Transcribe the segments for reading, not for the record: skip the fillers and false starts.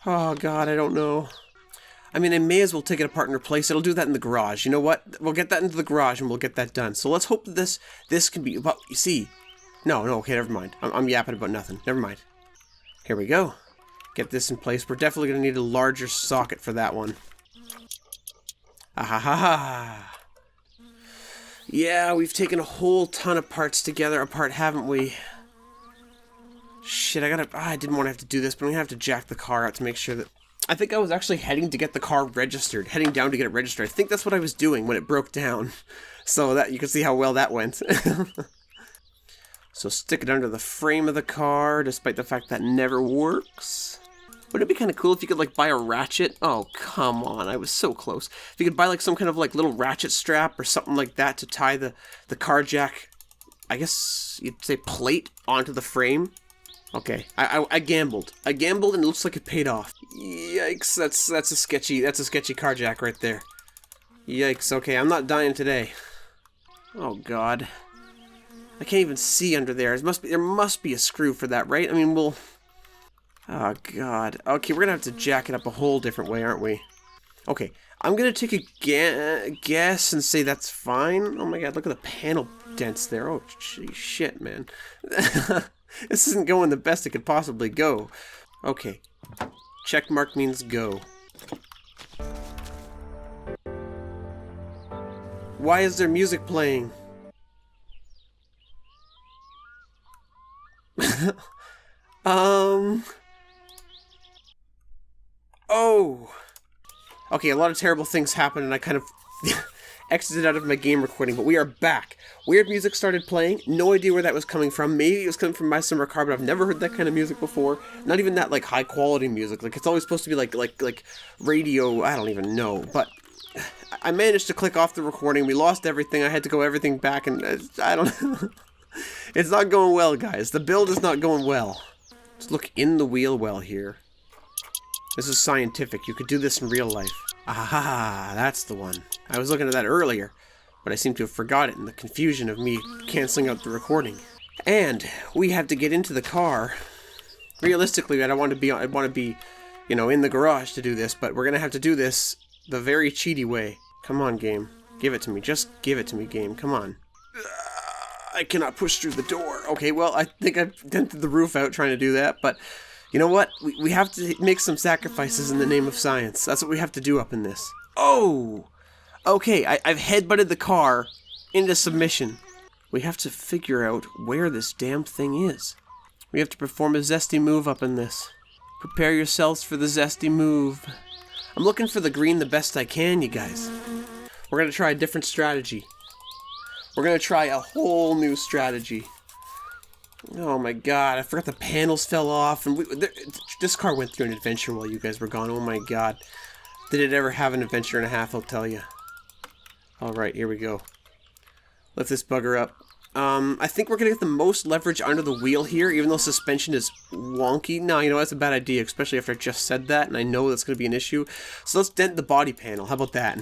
Oh god, I don't know. I mean, I may as well take it apart and replace it. I'll do that in the garage. You know what? We'll get that into the garage and we'll get that done. So let's hope that this can be... Well, you see... No, okay, never mind. I'm yapping about nothing. Never mind. Here we go. Get this in place. We're definitely going to need a larger socket for that one. Ah-ha-ha-ha. Yeah, we've taken a whole ton of parts together apart, haven't we? Shit, I didn't want to have to do this, but I'm going to have to jack the car out to make sure that... I think I was actually heading to get the car registered. Heading down to get it registered. I think that's what I was doing when it broke down. So that you can see how well that went. So stick it under the frame of the car, despite the fact that never works. Wouldn't it be kind of cool if you could, like, buy a ratchet? Oh, come on, I was so close. If you could buy, like, some kind of, like, little ratchet strap or something like that to tie the car jack, I guess you'd say plate, onto the frame. Okay, I gambled. I gambled and it looks like it paid off. Yikes, that's a sketchy car jack right there. Yikes, okay, I'm not dying today. Oh, God. I can't even see under there. There must be a screw for that, right? I mean, we'll... Oh, God. Okay, we're gonna have to jack it up a whole different way, aren't we? Okay, I'm gonna take a guess and say that's fine. Oh my God, look at the panel dents there. Oh, shit, man. This isn't going the best it could possibly go. Okay. Check mark means go. Why is there music playing? Oh. Okay, a lot of terrible things happened and I kind of exited out of my game recording, but we are back. Weird music started playing. No idea where that was coming from. Maybe it was coming from my summer car, but I've never heard that kind of music before. Not even that, like, high quality music. Like, it's always supposed to be like radio, I don't even know. But I managed to click off the recording. We lost everything. I had to go everything back, and I don't know. It's not going well, guys. The build is not going well. Let's look in the wheel well here. This is scientific. You could do this in real life. Ah, that's the one. I was looking at that earlier, but I seem to have forgot it in the confusion of me canceling out the recording. And we have to get into the car. Realistically, I want to be, you know, in the garage to do this, but we're gonna have to do this the very cheaty way. Come on, game. Give it to me. Just give it to me, game. Come on. I cannot push through the door. Okay, well, I think I've dented the roof out trying to do that, but you know what? We have to make some sacrifices in the name of science. That's what we have to do up in this. Oh! Okay, I've headbutted the car into submission. We have to figure out where this damn thing is. We have to perform a zesty move up in this. Prepare yourselves for the zesty move. I'm looking for the green the best I can, you guys. We're going to try a different strategy. We're going to try a whole new strategy. Oh my God, I forgot the panels fell off. And this car went through an adventure while you guys were gone. Oh my God. Did it ever have an adventure and a half, I'll tell you. Alright, here we go. Lift this bugger up. I think we're going to get the most leverage under the wheel here, even though suspension is wonky. No, you know, that's a bad idea, especially after I just said that, and I know that's going to be an issue. So let's dent the body panel. How about that?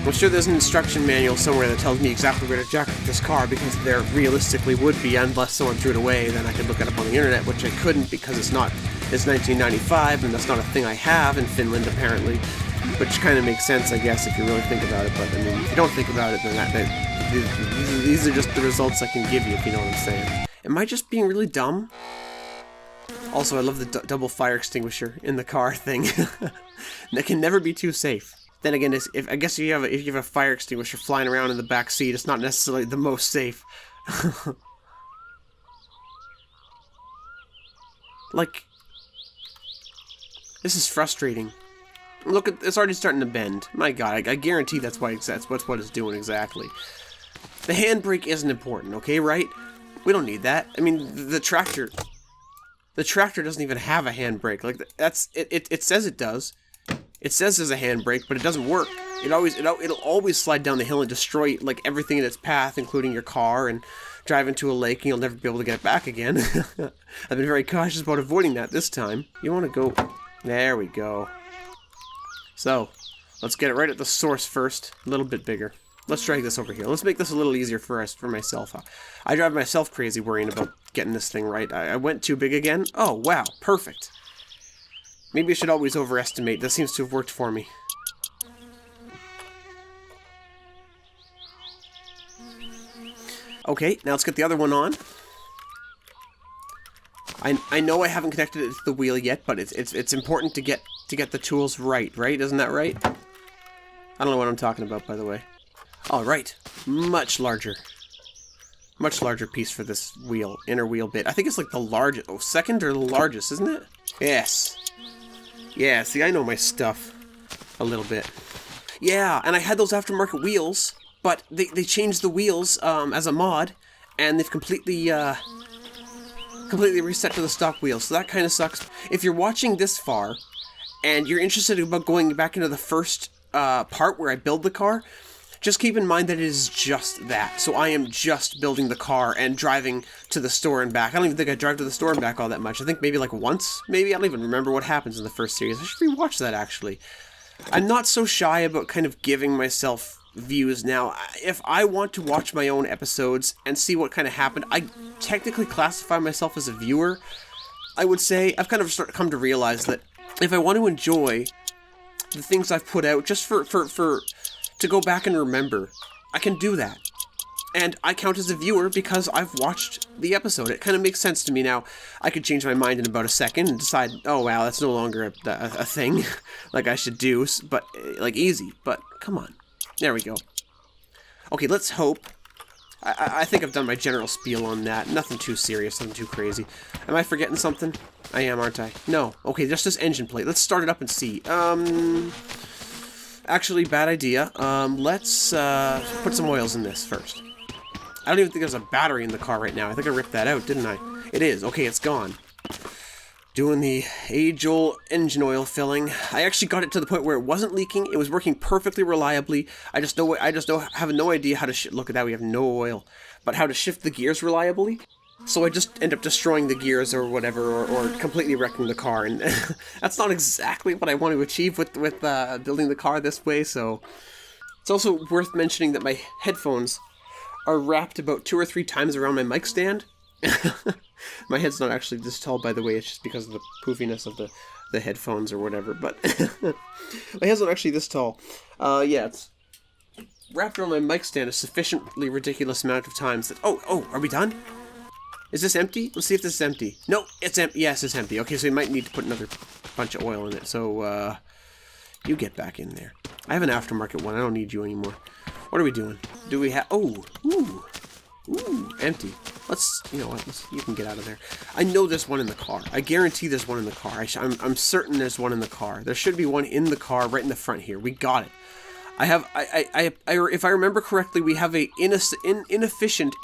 I'm sure there's an instruction manual somewhere that tells me exactly where to jack up this car, because there realistically would be, unless someone threw it away. Then I could look it up on the internet, which I couldn't because it's 1995, and that's not a thing I have in Finland, apparently. Which kind of makes sense, I guess, if you really think about it, but I mean, if you don't think about it, then these are just the results I can give you, if you know what I'm saying. Am I just being really dumb? Also, I love the double fire extinguisher in the car thing. That can never be too safe. Then again, if you have a fire extinguisher flying around in the back seat, it's not necessarily the most safe. Like, this is frustrating. Look, it's already starting to bend. My God, I guarantee that's what it's doing exactly. The handbrake isn't important, okay, right? We don't need that. I mean, the tractor doesn't even have a handbrake. Like, it says it does. It says there's a handbrake, but it doesn't work. It'll always slide down the hill and destroy, like, everything in its path, including your car, and drive into a lake, and you'll never be able to get it back again. I've been very cautious about avoiding that this time. You want to go... There we go. So, let's get it right at the source first. A little bit bigger. Let's drag this over here. Let's make this a little easier for myself. I drive myself crazy worrying about getting this thing right. I went too big again. Oh, wow. Perfect. Maybe I should always overestimate. That seems to have worked for me. Okay, now let's get the other one on. I know I haven't connected it to the wheel yet, but it's important to get the tools right? Isn't that right? I don't know what I'm talking about, by the way. All right, much larger piece for this wheel, inner wheel bit. I think it's like the largest, second or the largest, isn't it? Yes. Yeah, see, I know my stuff a little bit. Yeah, and I had those aftermarket wheels, but they changed the wheels as a mod, and they've completely reset to the stock wheels, so that kind of sucks. If you're watching this far, and you're interested about going back into the first part where I build the car, just keep in mind that it is just that. So I am just building the car and driving to the store and back. I don't even think I drive to the store and back all that much. I think maybe like once, maybe. I don't even remember what happens in the first series. I should rewatch that, actually. I'm not so shy about kind of giving myself views now. If I want to watch my own episodes and see what kind of happened, I technically classify myself as a viewer. I would say I've kind of come to realize that if I want to enjoy the things I've put out, just to go back and remember, I can do that. And I count as a viewer because I've watched the episode. It kind of makes sense to me now. I could change my mind in about a second and decide, oh wow, that's no longer a thing like I should do, but like easy. But come on. There we go. Okay, let's hope. I think I've done my general spiel on that. Nothing too serious, nothing too crazy. Am I forgetting something? I am, aren't I? No. Okay, just this engine plate. Let's start it up and see. Actually, bad idea. Let's put some oils in this first. I don't even think there's a battery in the car right now. I think I ripped that out, didn't I? It is. Okay, it's gone. Doing the age-old engine oil filling. I actually got it to the point where it wasn't leaking. It was working perfectly reliably. I have no idea how to look at that. We have no oil, but how to shift the gears reliably. So I just end up destroying the gears or whatever, or completely wrecking the car, and that's not exactly what I want to achieve with building the car this way. So it's also worth mentioning that my headphones are wrapped about 2 or 3 times around my mic stand. My head's not actually this tall, by the way. It's just because of the poofiness of the headphones or whatever. But my head's not actually this tall. Yeah, it's wrapped around my mic stand a sufficiently ridiculous amount of times that... Oh, are we done? Is this empty? Let's see if this is empty. No, it's empty. Yes, it's empty. Okay, so we might need to put another bunch of oil in it. So, you get back in there. I have an aftermarket one. I don't need you anymore. What are we doing? Do we have... Oh, ooh, empty. Let's, you know what, you can get out of there. I know there's one in the car. I guarantee there's one in the car. I'm certain there's one in the car. There should be one in the car right in the front here. We got it. If I remember correctly, we have a insufficient, we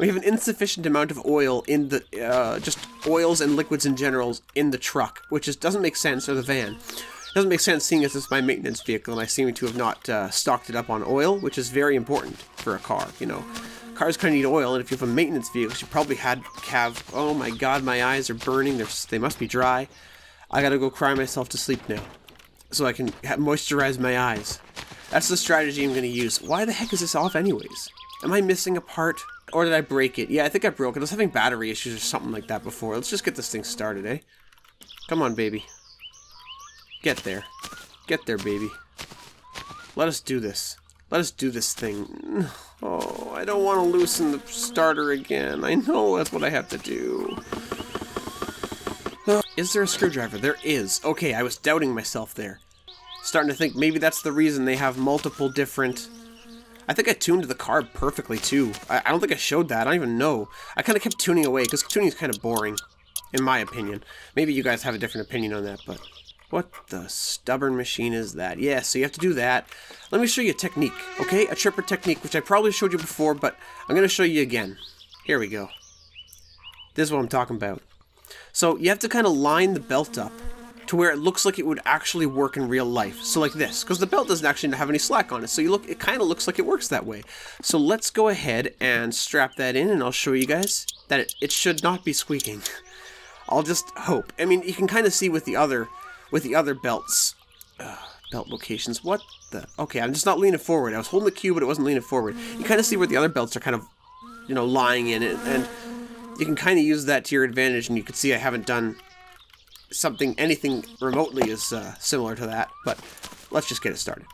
have an insufficient amount of oil in the, just oils and liquids in general in the truck, which doesn't make sense, or the van. Doesn't make sense seeing as it's my maintenance vehicle and I seem to have not stocked it up on oil, which is very important for a car, you know. Cars kind of need oil, and if you have a maintenance vehicle, you probably have, oh my god, my eyes are burning, they must be dry. I gotta go cry myself to sleep now, so I can moisturize my eyes. That's the strategy I'm gonna use. Why the heck is this off anyways? Am I missing a part? Or did I break it? Yeah, I think I broke it. I was having battery issues or something like that before. Let's just get this thing started, eh? Come on, baby. Get there. Get there, baby. Let us do this. Let us do this thing. Oh, I don't want to loosen the starter again. I know that's what I have to do. Is there a screwdriver? There is. Okay, I was doubting myself there. Starting to think maybe that's the reason they have multiple different... I think I tuned the car perfectly, too. I don't think I showed that. I don't even know. I kind of kept tuning away, because tuning is kind of boring, in my opinion. Maybe you guys have a different opinion on that, but... What the stubborn machine is that? Yeah, so you have to do that. Let me show you a technique, okay? A tripper technique, which I probably showed you before, but I'm going to show you again. Here we go. This is what I'm talking about. So you have to kind of line the belt up to where it looks like it would actually work in real life. So like this, because the belt doesn't actually have any slack on it. So it kind of looks like it works that way. So let's go ahead and strap that in, and I'll show you guys that it should not be squeaking. I'll just hope. I mean, you can kind of see with the other belts, belt locations. What the? Okay, I'm just not leaning forward. I was holding the cue, but it wasn't leaning forward. You kind of see where the other belts are kind of you know, lying in it, and you can kind of use that to your advantage, and you can see I haven't done anything remotely as similar to that, but let's just get it started.